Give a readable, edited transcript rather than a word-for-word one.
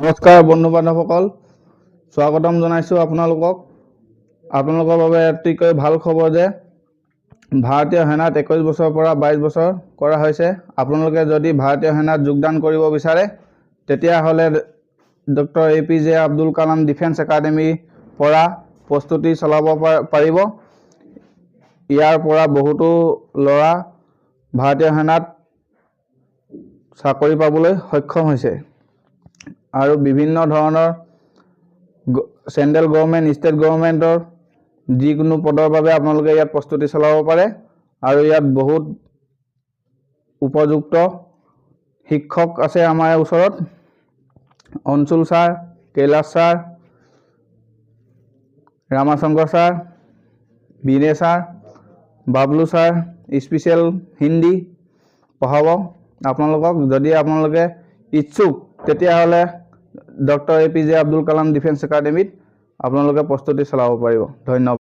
নমস্কাৰ বন্ধু বান্ধৱসকল, স্বাগতম জনাইছো আপোনালোকক। আপোনালোকৰ বাবে অতিকৈ ভাল খবৰ যে ভাৰতীয় সেনাত 21 বছৰৰ পৰা 22 বছৰ কৰা হৈছে। আপোনালোকে যদি ভাৰতীয় সেনাত যোগদান কৰিব বিচাৰে তেতিয়াহ'লে doctor APJ Abdul Kalam defence একাডেমীৰ পৰা প্ৰস্তুতি চলাব পাৰিব। ইয়াৰ পৰা বহুতো ল'ৰা ভাৰতীয় সেনাত চাকৰি পাবলৈ সক্ষম হৈছে আৰু বিভিন্ন ধৰণৰ চেন্ট্ৰেল গভৰ্ণমেণ্ট, ষ্টেট গভৰ্ণমেণ্টৰ যিকোনো পদৰ বাবে আপোনালোকে ইয়াত প্ৰস্তুতি চলাব পাৰে আৰু ইয়াত বহুত উপযুক্ত শিক্ষক আছে আমাৰ ওচৰত। অঞ্চল sir, Kailash sir, Ramashankar sir, বিনে sir, Bablu sir special Hindi পঢ়াব আপোনালোকক। যদি আপোনালোকে ইচ্ছুক তেতিয়াহ'লে doctor APJ Abdul Kalam defence একাডেমীত আপোনালোকে প্ৰস্তুতি চলাব পাৰিব। ধন্যবাদ।